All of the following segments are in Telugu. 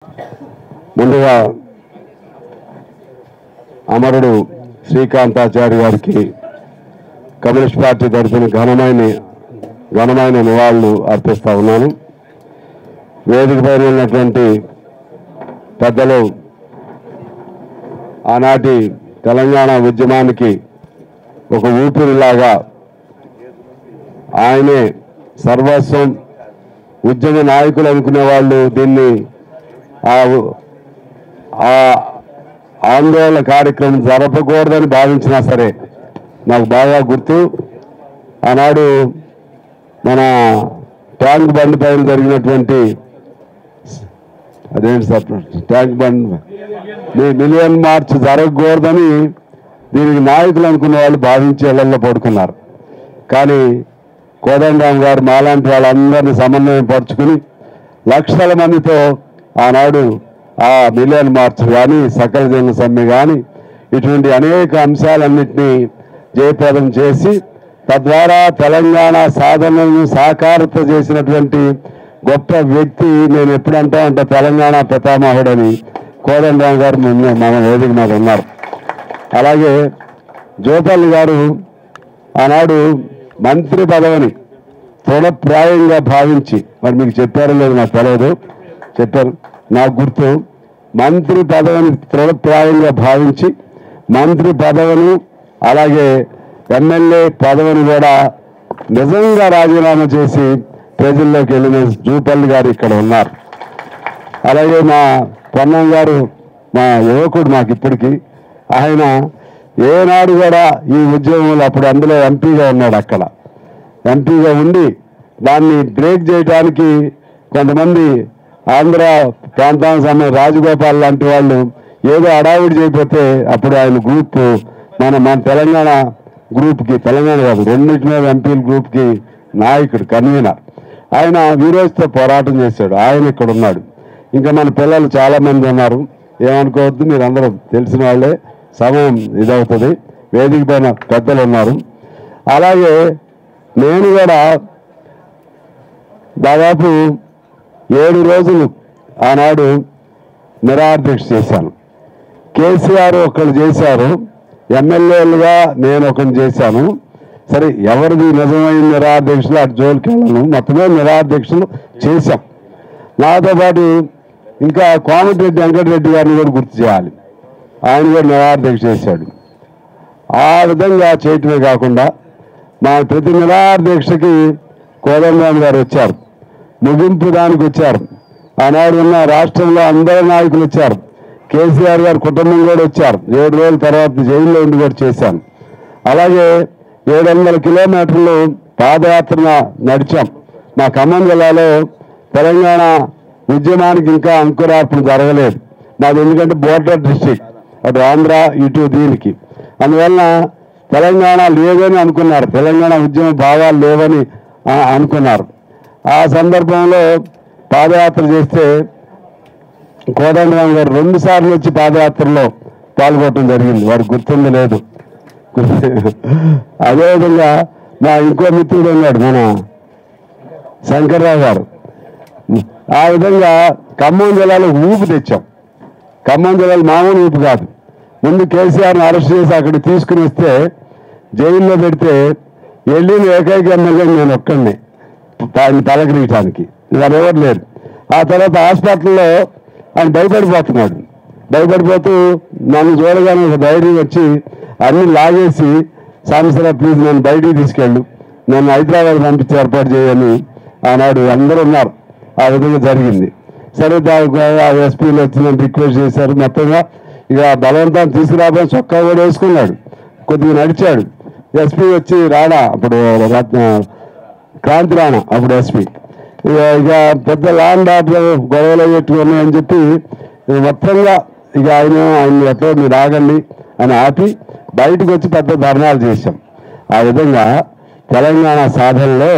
ముందుగా అమరుడు శ్రీకాంతాచారి గారికి కమ్యూనిస్ట్ పార్టీ తరఫున ఘనమైన నివాళులు అర్పిస్తా ఉన్నాను. వేదిక పైన ఉన్నటువంటి పెద్దలు ఆనాటి తెలంగాణ ఉద్యమానికి ఒక ఊపిరిలాగా ఆయనే సర్వస్వం, ఉద్యమ నాయకులు అనుకునే వాళ్ళు దీన్ని ఆందోళన కార్యక్రమం జరపకూడదని భావించినా సరే నాకు బాగా గుర్తు. ఆనాడు మన ట్యాంక్ బండ్ పైన జరిగినటువంటి అదేంటి sir tank bund million March జరగకూడదని దీనికి నాయకులు అనుకున్న వాళ్ళు భావించి ఇళ్లలో పడుకున్నారు. కానీ కోదండరామ్ గారు మాలాంటి వాళ్ళందరినీ సమన్వయం పరుచుకుని లక్షల మందితో ఆనాడు ఆ మిలియన్ మార్చ్ కానీ సకల జన సమ్మె కానీ ఇటువంటి అనేక అంశాలన్నింటినీ జయప్రదం చేసి తద్వారా తెలంగాణ సాధనను సాకారత చేసినటువంటి గొప్ప వ్యక్తి. నేను ఎప్పుడంటా అంటే తెలంగాణ పితామహుడని కోదండరామ్ గారు మన వేదిక మీద ఉన్నారు. అలాగే జోపల్లి గారు ఆనాడు మంత్రి పదవిని తృణప్రాయంగా భావించి, మరి మీకు చెప్పారో లేదు నాకు తెలియదు, చెప్పారు నాకు గుర్తు, మంత్రి పదవిని తృణప్రాయంగా భావించి మంత్రి పదవిని అలాగే ఎమ్మెల్యే పదవిని కూడా నిజంగా రాజీనామా చేసి ప్రజల్లోకి వెళ్ళిన జూపల్లి గారు ఇక్కడ ఉన్నారు. అలాగే మా పొన్నం గారు మా యువకుడు మాకు ఇప్పటికీ, ఆయన ఏనాడు కూడా ఈ ఉద్యమంలో అప్పుడు అందులో ఎంపీగా ఉన్నాడు. అక్కడ ఎంపీగా ఉండి దాన్ని బ్రేక్ చేయడానికి కొంతమంది ఆంధ్ర ప్రాంతానికి సంబంధించిన రాజగోపాల్ లాంటి వాళ్ళు ఏదో అడావిడి చేయకపోతే అప్పుడు ఆయన గ్రూప్ మన తెలంగాణ గ్రూప్కి, తెలంగాణ కాదు రెండింటి మీద ఎంపీల గ్రూప్కి నాయకుడు, కన్వీనర్. ఆయన వీరోజ్తో పోరాటం చేశాడు. ఆయన ఇక్కడ ఉన్నాడు. ఇంకా మన పిల్లలు చాలామంది ఉన్నారు, ఏమనుకోవద్దు, మీరు అందరూ తెలిసిన వాళ్ళే, సమయం ఇదవుతుంది. వేదిక పైన పెద్దలు ఉన్నారు. అలాగే నేను కూడా దాదాపు 7 రోజులు ఆనాడు నిరాదీక్ష చేశాను. కేసీఆర్ ఒకళ్ళు చేశారు, ఎమ్మెల్యేలుగా నేను ఒకరిని చేశాను. సరే ఎవరిది నిజమైన నిరాదీక్షలు అటు జోలికి వెళ్ళను, మొత్తమే నిరాదీక్షలు చేశాం. నాతో పాటు ఇంకా కోమటిరెడ్డి వెంకటరెడ్డి గారిని కూడా గుర్తు చేయాలి, ఆయన కూడా నిరాదీక్ష చేశాడు. ఆ విధంగా చేయటమే కాకుండా మా ప్రతి నిరాదీక్షకి కోదండరామ్ గారు వచ్చారు, ముగింపు దానికి వచ్చారు. ఆనాడు ఉన్న రాష్ట్రంలో అందరి నాయకులు వచ్చారు, కేసీఆర్ గారి కుటుంబం కూడా వచ్చారు. 7 రోజుల తర్వాత జైల్లో ఉండి కూడా చేశాను. అలాగే 700 కిలోమీటర్లు పాదయాత్ర నడిచాం. మా ఖమ్మం జిల్లాలో తెలంగాణ ఉద్యమానికి ఇంకా అంకురార్పణ జరగలేదు. నాది ఎందుకంటే బోర్డర్ డిస్ట్రిక్ట్, అటు ఆంధ్ర ఇటు దీనికి, అందువలన తెలంగాణ లేదని అనుకున్నారు, తెలంగాణ ఉద్యమ భావాలు లేవని అనుకున్నారు. ఆ సందర్భంలో పాదయాత్ర చేస్తే కోదండరామ్ గారు 2 సార్లు వచ్చి పాదయాత్రలో పాల్గొనడం జరిగింది. వారికి గుర్తుంది లేదు. అదేవిధంగా మా ఇంకో మిత్రుడు ఉన్నాడు, మన శంకర్రావు గారు. ఆ విధంగా ఖమ్మం జిల్లాలో ఊపు తెచ్చాం. ఖమ్మం జిల్లాలో మామూలు ఊపు కాదు. ముందు కేసీఆర్ని అరెస్ట్ చేసి అక్కడ తీసుకుని వస్తే జైల్లో పెడితే వెళ్ళిన ఏకైక ఎమ్మెల్యే నేను ఒక్కడిని ఆయన పలకరించడానికి, ఇవాళ ఎవరు లేరు. ఆ తర్వాత హాస్పిటల్లో ఆయన భయపడిపోతున్నాడు. భయపడిపోతూ నన్ను చూడగానే ఒక ధైర్యం వచ్చి అన్ని లాగేసి, సంస్థలో ప్లీజ్ నన్ను బయటికి తీసుకెళ్ళు, నన్ను హైదరాబాద్ పంపించి ఏర్పాటు చేయని ఆనాడు అందరూ ఉన్నారు. ఆ విధంగా జరిగింది. సరే ఎస్పీలు వచ్చి నన్ను రిక్వెస్ట్ చేశారు. మొత్తంగా ఇక బలవంతాన్ని తీసుకురాబోయి చొక్కా కూడా వేసుకున్నాడు, కొద్దిగా నడిచాడు. ఎస్పీ వచ్చి రాడా, అప్పుడు క్రాంతి రాణా అప్పుడు ఎస్పీ, ఇక పెద్ద ల్యాండ్ ఆర్డర్ గొడవలు పెట్టుకున్నాయని చెప్పి మొత్తంగా ఇక ఆయన ఎట్లా మీరు ఆగండి అని ఆపి బయటకు వచ్చి పెద్ద ధర్నాలు చేశాం. ఆ విధంగా తెలంగాణ సాధనలో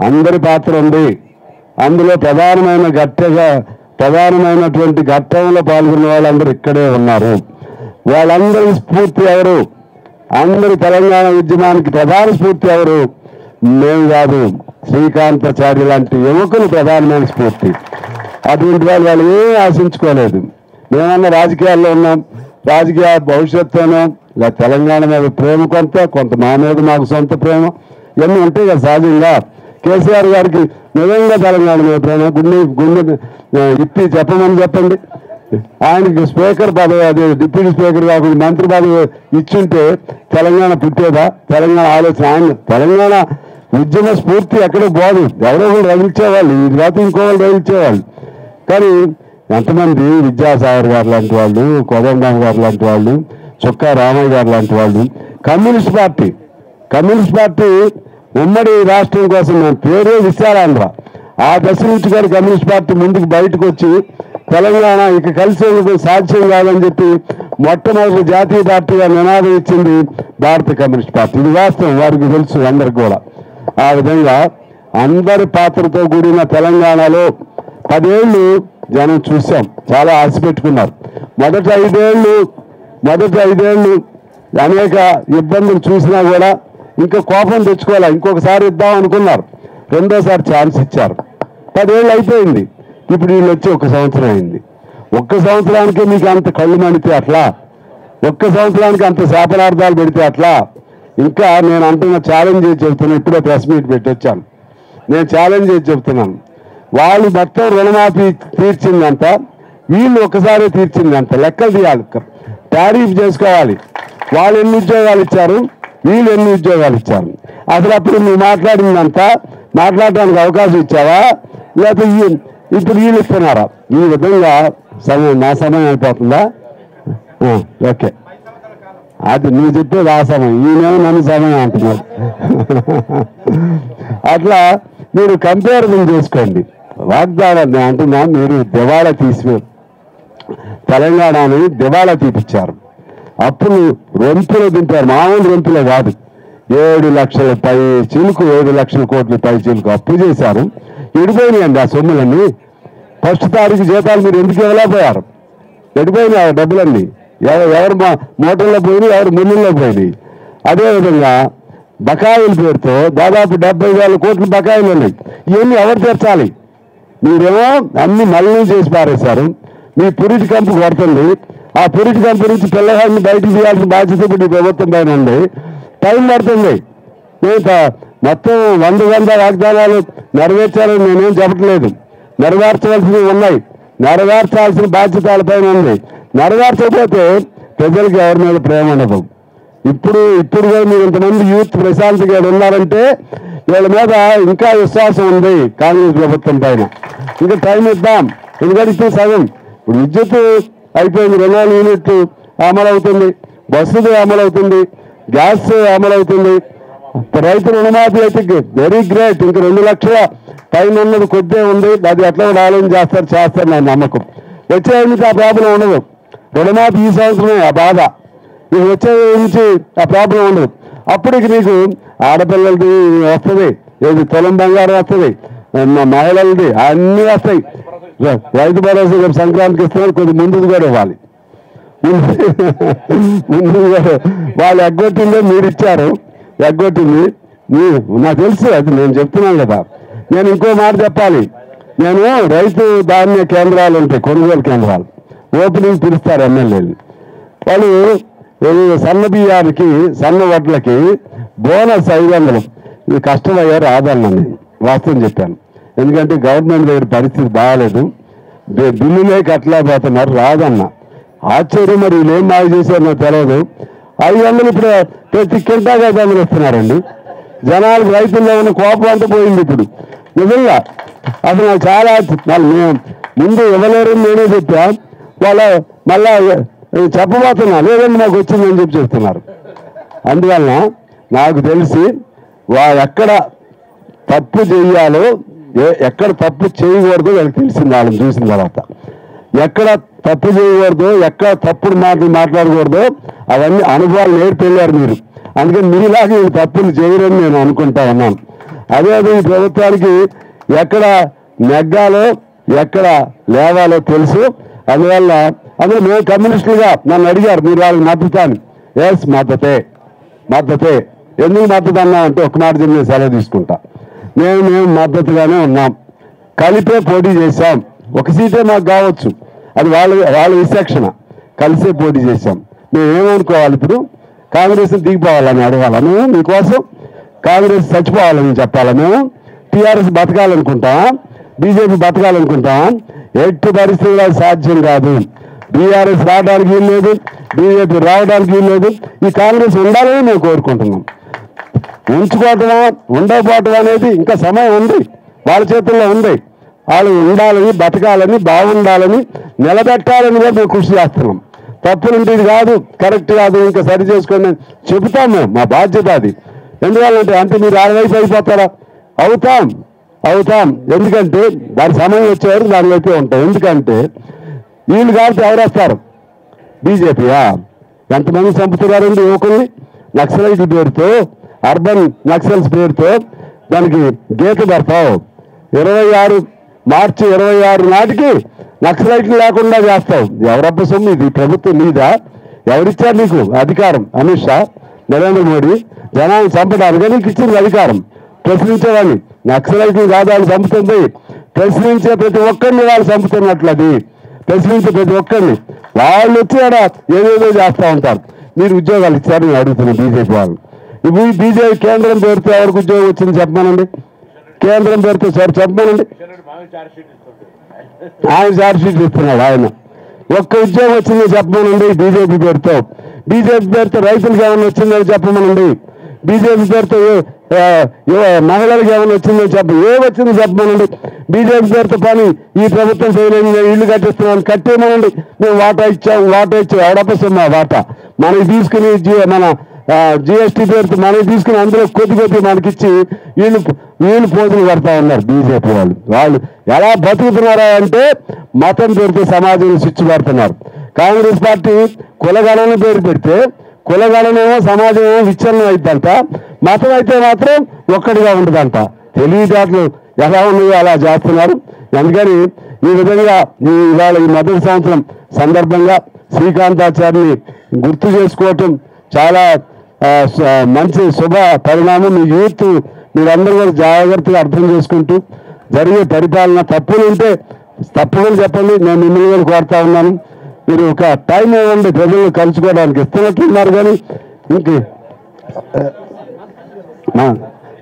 అందరి పాత్ర ఉంది. అందులో ప్రధానమైనటువంటి ఘట్టంలో పాల్గొన్న వాళ్ళందరూ ఇక్కడే ఉన్నారు. వాళ్ళందరి స్ఫూర్తి ఎవరు? అందరి తెలంగాణ ఉద్యమానికి ప్రధాన స్ఫూర్తి ఎవరు? మేము కాదు, శ్రీకాంతాచారి లాంటి యువకులు ప్రధానమైన స్ఫూర్తి. అటువంటి వాళ్ళు ఏమీ ఆశించుకోలేదు. మేమన్నా రాజకీయాల్లో ఉన్నాం, రాజకీయ భవిష్యత్తునో ఇలా తెలంగాణ మీద ప్రేమ కొంత మా మీద మాకు సొంత ప్రేమ ఇవన్నీ ఉంటాయి కదా సహజంగా. కేసీఆర్ గారికి నిజంగా తెలంగాణ మీద ప్రేమ గుండె ఇప్పి చెప్పండి. ఆయనకి స్పీకర్ పదవి, అదే డిప్యూటీ స్పీకర్ కాకుండా మంత్రి పదవి ఇచ్చుంటే తెలంగాణ పుట్టేదా? తెలంగాణ ఆలోచన ఆయన తెలంగాణ ఉద్యమ స్ఫూర్తి ఎక్కడో పోదు. ఎవరో ఒకరు రగిల్చేవాళ్ళు, ఈ రాత్రి ఇంకోవాళ్ళు రగిల్చేవాళ్ళు. కానీ ఎంతమంది విద్యాసాగర్ గారు లాంటి వాళ్ళు, కోదండరామ్ గారు లాంటి వాళ్ళు, చుక్కా రామయ్య గారు లాంటి వాళ్ళు, కమ్యూనిస్ట్ పార్టీ ఉమ్మడి రాష్ట్రం కోసం మేము పేరే విశాలాంధ్ర. ఆ దశ నుంచి కూడా కమ్యూనిస్ట్ పార్టీ ముందుకు బయటకు వచ్చి తెలంగాణ ఇక కలిసేందుకు సాధ్యం కాదని చెప్పి మొట్టమొదటి జాతీయ పార్టీగా నినాదం ఇచ్చింది భారత కమ్యూనిస్ట్ పార్టీ. ఇది వాస్తవం, వారికి తెలుసు అందరికి కూడా. ఆ విధంగా అందరి పాత్రతో కూడిన తెలంగాణలో 10 ఏళ్ళు జనం చూసాం, చాలా ఆశ పెట్టుకున్నారు. మొదటి ఐదేళ్లు అనేక ఇబ్బందులు చూసినా కూడా ఇంకా కోపం తెచ్చుకోవాలి, ఇంకొకసారి ఇద్దాం అనుకున్నారు. రెండోసారి ఛాన్స్ ఇచ్చారు. 10 ఏళ్ళు అయిపోయింది. ఇప్పుడు వీళ్ళు వచ్చి 1 సంవత్సరం అయింది. 1 సంవత్సరానికి మీకు అంత కళ్ళు మణితే అట్లా, 1 సంవత్సరానికి అంత శాపనార్థాలు పెడితే అట్లా. ఇంకా నేను అంటున్న ఛాలెంజ్ చేసి చెబుతున్నాను, ఇప్పుడే ప్రెస్ మీట్ పెట్టొచ్చాను. నేను ఛాలెంజ్ చేసి చెబుతున్నాను, వాళ్ళు మొత్తం రుణమాఫీ తీర్చిందంట, వీళ్ళు ఒకసారి తీర్చిందంట. లెక్కలు తీయాలి, టారిఫ్ చేసుకోవాలి. వాళ్ళు ఎన్ని ఉద్యోగాలు ఇచ్చారు, వీళ్ళు ఎన్ని ఉద్యోగాలు ఇచ్చారు. అసలు అప్పుడు నువ్వు మాట్లాడడానికి అవకాశం ఇచ్చావా, లేకపోతే ఇప్పుడు వీళ్ళు ఇస్తున్నారా? ఈ విధంగా నా సమయం అయిపోతుందా? ఓకే, అది నువ్వు చెప్పేది ఆ సమయం, ఈయనేమో నన్ను సమయం అంటున్నాడు. అట్లా మీరు కంపారిజన్ చేసుకోండి. వాగ్దానాన్ని అంటున్నా, మీరు దివాళా తెలంగాణని దివాళా తీపిచ్చారు. అప్పుడు రొంపులో దింపారు, మామూలు రొంపులో కాదు. 7 లక్షల పై చిలుకు, 7 లక్షల కోట్ల పై చిలుకు అప్పు చేశారు. ఎడిపోయినాయండి ఆ సొమ్ములన్నీ. ఫస్ట్ తారీఖు జీతాలు మీరు ఎందుకు ఇవ్వలేకపోయారు? ఎడిపోయినాయి ఆ డబ్బులన్నీ. ఎవరు మోటార్లో పోయినాయి, ఎవరు మిల్లుల్లో పోయినాయి. అదేవిధంగా బకాయిల పేరుతో దాదాపు 70,000 కోట్ల బకాయిలు ఉన్నాయి. ఇవన్నీ ఎవరు తీర్చాలి? మీరేమో అన్ని మళ్ళీ చేసి పారేశారు. మీ పురిటి కంపు కొడుతుంది. ఆ పురిటి కంపు నుంచి పిల్లగాడిని బయటకు తీయాల్సిన బాధ్యత ఇప్పుడు ఈ ప్రభుత్వం పైన ఉంది. టైం పడుతుంది. మొత్తం 100 వాగ్దానాలు నెరవేర్చాలని నేనేం చెప్పట్లేదు. నెరవేర్చవలసినవి ఉన్నాయి, నెరవేర్చాల్సిన బాధ్యత వాళ్ళపైన ఉంది. నెరవేర్చకపోతే ప్రజలకు ఎవరి మీద ప్రేమ ఉండదు. ఇప్పుడు కూడా మీరు ఇంతమంది యూత్ ప్రశాంత్గా ఉన్నారంటే వీళ్ళ మీద ఇంకా విశ్వాసం ఉంది కాంగ్రెస్ ప్రభుత్వం పైన. ఇంకా టైం ఇద్దాం, ఎందుకంటే ఇప్పుడు సగం ఇప్పుడు విద్యుత్ అయిపోయింది, 200 యూనిట్లు అమలవుతుంది, బస్సుది అమలవుతుంది, గ్యాస్ అమలవుతుంది. రైతు రుణమాఫీ అయితే వెరీ గ్రేట్. ఇంకా 2 లక్షల పైన ఉన్నది కొద్దే ఉంది. అది ఎట్లా కూడా ఆలోచన చేస్తారు నా నమ్మకం. వచ్చే నుంచి ఆ ప్రాబ్లం ఉండదు. రుణమాఫీ ఈ సంవత్సరమే ఆ బాధ, ఇది వచ్చే నుంచి ఆ ప్రాబ్లం ఉండదు. అప్పటికి నీకు ఆడపిల్లలది వస్తుంది, ఏది తులం బంగారం వస్తుంది, మహిళలది అన్నీ వస్తాయి. రైతు భరోసా సంక్రాంతికి ఇస్తున్నారు, కొద్ది ముందు కూడా ఇవ్వాలి. ముందు వాళ్ళు ఎగ్గొట్టిందే మీరు ఇచ్చారు, ఎగ్గొట్టింది నాకు తెలుసు. అది నేను చెప్తున్నాను కదా. నేను ఇంకో మాట చెప్పాలి. నేను రైతు ధాన్య కేంద్రాలు ఉంటాయి, కొనుగోలు కేంద్రాలు, ఓపెనింగ్ పిలుస్తారు ఎమ్మెల్యేలు. వాళ్ళు సన్న బియ్యానికి, సన్న వడ్లకి బోనస్ 500. ఇది కష్టమయ్యారు రాదన్నా, నేను వాస్తవం చెప్పాను. ఎందుకంటే గవర్నమెంట్ దగ్గర పరిస్థితి బాగాలేదు, బిల్లులే కట్టలేకపోతున్నారు, రాదన్న. ఆశ్చర్యం, మరి వీళ్ళు ఏం మాకు చేశారు నాకు తెలియదు. 500 ఇప్పుడు ప్రతి కింటాకి 500 ఇస్తున్నారండి. జనాలకు రైతుల్లో ఉన్న కోపం అంతా పోయింది ఇప్పుడు నిజంగా. అసలు నాకు చాలా మేము ముందు ఇవ్వలేరని నేనే చెప్పా, వాళ్ళ మళ్ళా చెప్పబోతున్నా లేదండి నాకు వచ్చిందని చెప్తున్నారు. అందువలన నాకు తెలిసి ఎక్కడ తప్పు చేయాలో, ఎక్కడ తప్పు చేయకూడదో వాళ్ళకి తెలిసింది. వాళ్ళని చూసిన తర్వాత ఎక్కడ తప్పు చేయకూడదో, ఎక్కడ తప్పుడు మాటలు మాట్లాడకూడదో అవన్నీ అనుభవాలు నేర్పెళ్ళారు మీరు. అందుకని మీలాగా ఈ తప్పులు చేయరని నేను అనుకుంటా ఉన్నాను. అదే ఈ ప్రభుత్వానికి ఎక్కడ నెగ్గాలో ఎక్కడ లేవాలో తెలుసు. అందువల్ల అందులో మేము కమ్యూనిస్టులుగా నన్ను అడిగారు, మీరు వాళ్ళకి మద్దతాను. ఎస్, మద్దతే. ఎందుకు మద్దతు అన్నా అంటే ఒక మాట చెప్పి నేను సెలవు తీసుకుంటా. మేము మద్దతుగానే ఉన్నాం, కలిపే పోటీ చేశాం. ఒక సీటే మాకు కావచ్చు, అది వాళ్ళ విచక్షణ. కలిసే పోటీ చేశాం. మేము ఏమనుకోవాలి, ఇప్పుడు కాంగ్రెస్ని దిగిపోవాలని అడగాల మేము? మీకోసం కాంగ్రెస్ చచ్చిపోవాలని చెప్పాలా మేము? టీఆర్ఎస్ బతకాలనుకుంటాం, బీజేపీ బతకాలనుకుంటాం? ఎట్టి పరిస్థితుల్లో సాధ్యం కాదు. బీఆర్ఎస్ రావడానికి వీలు లేదు, బీజేపీ రావడానికి వీలు లేదు. ఈ కాంగ్రెస్ ఉండాలని మేము కోరుకుంటున్నాం. ఉంచుకోవటమా ఉండకపోవటం అనేది ఇంకా సమయం ఉంది, వాళ్ళ చేతుల్లో ఉంది. వాళ్ళు ఉండాలని, బతకాలని, బాగుండాలని, నిలబెట్టాలని కూడా మేము కృషి చేస్తున్నాం. తప్పులుంటే ఇది కాదు, కరెక్ట్ కాదు, ఇంకా సరి చేసుకోండి చెబుతాం మేము. మా బాధ్యత అది. ఎందువల్లంటే అంటే మీరు ఆ వైపు అయిపోతారా? అవుతాం. ఎందుకంటే దాని సమయం వచ్చేవారు దాని వైపే ఉంటాం. ఎందుకంటే వీళ్ళు కాబట్టి ఎవరు వస్తారు? బీజేపీయా? ఎంతమంది చంపుతున్నారండి యువకుల్ని నక్సలైట్ల పేరుతో, అర్బన్ నక్సల్స్ పేరుతో. దానికి గీత పెడతావు. 26 మార్చి 26 నాటికి నక్సలైట్లు లేకుండా చేస్తావు. ఎవరబ్బ సొమ్ము ఇది? ప్రభుత్వం మీదా? ఎవరిచ్చారు నీకు అధికారం? అమిత్ షా, నరేంద్ర మోడీ జనాన్ని చంపడానికి నీకు ఇచ్చింది అధికారం. ప్రశ్నించేవాడిని నక్సలైట్లు కాదు వాళ్ళు చంపుతుంది, ప్రశ్నించే ప్రతి ఒక్కరిని వాళ్ళు చంపుతున్నట్లు. అది ప్రశ్నించే ప్రతి ఒక్కరిని వాళ్ళు వచ్చి ఆడ ఏదేదో చేస్తూ ఉంటారు. మీరు ఉద్యోగాలు ఇచ్చారని అడుగుతున్నాను బీజేపీ వాళ్ళు. ఇప్పుడు బీజేపీ కేంద్రం పేరుతో ఎవరికి ఉద్యోగం వచ్చింది చెప్పమనండి? కేంద్రం పేరుతో సార్ చెప్పమనండి. ఆయన ఛార్జ్ షీట్ ఇస్తున్నాడు. ఆయన ఒక్క ఉద్యోగం వచ్చిందని చెప్పమనండి బీజేపీ పేరుతో. బీజేపీ పేరుతో రైతులకు ఏమైనా వచ్చిందని చెప్పమనండి. బీజేపీ పేరుతో మహిళలకు ఏమైనా వచ్చిందని ఏమొచ్చింది చెప్పమనండి. బీజేపీ పేరుతో పని ఈ ప్రభుత్వం చేయలేదు, ఇల్లు కట్టిస్తున్నాను కట్టేమనండి. మేము వాటా ఇచ్చాము ఎవడపస్తున్నా వాటా మనకి తీసుకుని మన జిఎస్టీ పేరుతో మనకి తీసుకుని అందులో కొద్ది మనకిచ్చి వీళ్ళు పోతులు పడతా ఉన్నారు బీజేపీ వాళ్ళు. వాళ్ళు ఎలా బతుకుతున్నారా అంటే మతం పేరుతో సమాజంలో స్విచ్ పెడుతున్నారు. కాంగ్రెస్ పార్టీ కులగణన పేరు పెడితే కులగణనేమో సమాజం ఏమో విచ్ఛిన్నం అయిద్దంట, మతం అయితే మాత్రం ఒక్కడిగా ఉండదంట. తెలివితేటలు ఎలా ఉన్నాయో అలా చేస్తున్నారు. అందుకని ఈ విధంగా ఇవాళ ఈ మొదటి సంవత్సరం సందర్భంగా శ్రీకాంతాచార్యని గుర్తు చేసుకోవటం చాలా మంచి శుభ పరిణామం. మీ యూత్ మీరందరూ కూడా జాగ్రత్తగా అర్థం చేసుకుంటూ జరిగే పరిపాలన తప్పులు ఉంటే తప్పులు చెప్పండి. నేను మిమ్మల్ని కూడా కోరుతా ఉన్నాను. మీరు ఒక టైం ఇవ్వండి ప్రజలను కలుసుకోవడానికి. ఇస్తున్నట్లున్నారు కానీ ఇంక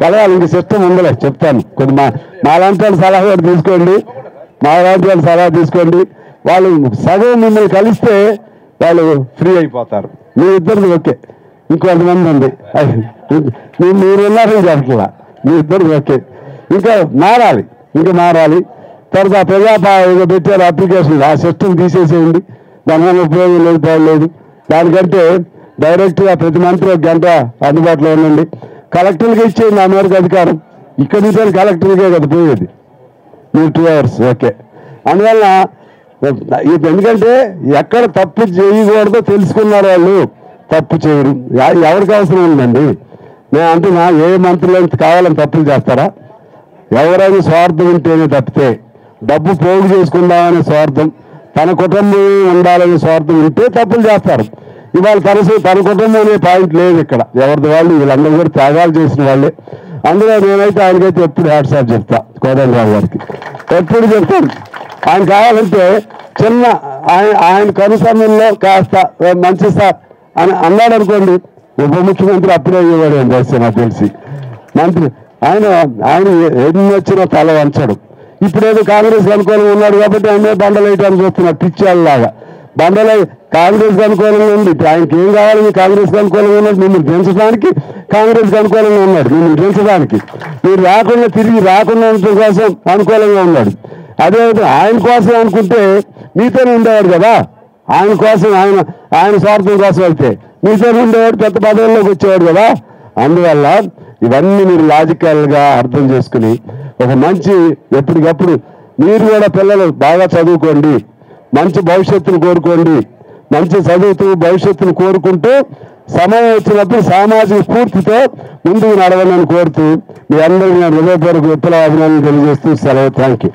కలవాలి, ఇంక సిస్టమ్ ఉందలే చెప్తాను. కొద్ది మాలాంటి వాళ్ళు సలహా కూడా తీసుకోండి, మాలాంటి వాళ్ళు సలహా తీసుకోండి. వాళ్ళు సగం మిమ్మల్ని కలిస్తే వాళ్ళు ఫ్రీ అయిపోతారు. మీ ఇద్దరిది ఓకే, ఇంకొంతమంది ఉంది మీరు ఉన్నారని చెప్పట్లా, మీ ఇద్దరిది ఓకే. ఇంకా మారాలి. తర్వాత ప్రజాపాలన పెట్టారు అప్లికేషన్, ఆ సిస్టమ్ తీసేసేయండి. దానివల్ల ఉపయోగం లేదు. దానికంటే డైరెక్ట్గా ప్రతి మంత్రి 1 గంట అందుబాటులో ఉండండి. కలెక్టర్గా ఇచ్చేయండి ఆ మేరకు అధికారం. ఇక్కడి నుంచి కలెక్టర్కే కదా పోయేది. మీరు 2 hours ఓకే. అందువల్ల ఎందుకంటే ఎక్కడ తప్పు చేయకూడదో తెలుసుకున్నారు వాళ్ళు, తప్పు చేయరు. ఎవరికి అవసరం ఉందండి? నేను అంటున్నా, ఏ మంత్రులు కావాలని తప్పులు చేస్తారా? ఎవరైనా స్వార్థం ఉంటేనే తప్పితే, డబ్బు పోగు చేసుకుందామనే స్వార్థం, తన కుటుంబం ఉండాలనే స్వార్థం ఉంటే తప్పులు చేస్తారు. ఇవాళ తన కుటుంబం అనే పాయింట్ లేదు ఇక్కడ. ఎవరిది వాళ్ళు వీళ్ళందరూ కూడా త్యాగాలు చేసిన వాళ్ళే. అందులో నేనైతే ఆయనకైతే ఎప్పుడు హ్యాట్సాప్ చెప్తా, కోదండరావు గారికి ఎప్పుడు చెప్తాను. ఆయన కావాలంటే చిన్న ఆయన కనుసమయంలో కాస్త మంచి సార్ అని అన్నాడు అనుకోండి, ఉప ముఖ్యమంత్రి అప్పుడే అయ్యేవాడు అని చేస్తే నాకు తెలిసి. మంత్రి ఆయన ఎన్ని వచ్చినా తల వంచడు. ఇప్పుడేదో కాంగ్రెస్ అనుకూలంగా ఉన్నాడు కాబట్టి ఆయన బండలు వేయడానికి చూస్తున్నారు పిచ్చాళ్ళలాగా. బండలు కాంగ్రెస్ అనుకూలంగా ఉంది. ఇప్పుడు ఆయనకి ఏం కావాలని కాంగ్రెస్ అనుకూలంగా ఉన్నాడు? మిమ్మల్ని పెంచడానికి కాంగ్రెస్ అనుకూలంగా ఉన్నాడు, మిమ్మల్ని పెంచడానికి. మీరు రాకుండా తిరిగి రాకుండా ఉండటం కోసం అనుకూలంగా ఉన్నాడు. అదేవిధంగా ఆయన కోసం అనుకుంటే మీతోనే ఉండేవాడు కదా. ఆయన కోసం ఆయన స్వార్థం కోసం అయితే మీతోనే ఉండేవాడు, పెద్ద పదవుల్లోకి వచ్చేవాడు కదా. అందువల్ల ఇవన్నీ మీరు లాజికల్గా అర్థం చేసుకుని ఒక మంచి ఎప్పటికప్పుడు మీరు కూడా పిల్లలు బాగా చదువుకోండి, మంచి భవిష్యత్తును కోరుకోండి. మంచి చదువుతూ భవిష్యత్తును కోరుకుంటూ సమయం వచ్చినప్పుడు సామాజిక స్ఫూర్తితో ముందుకు నడవాలని కోరుతూ మీ అందరికీ నేను హృదయపూర్వక విప్లవ అభినందనలు తెలియజేస్తూ సెలవు. Thank you.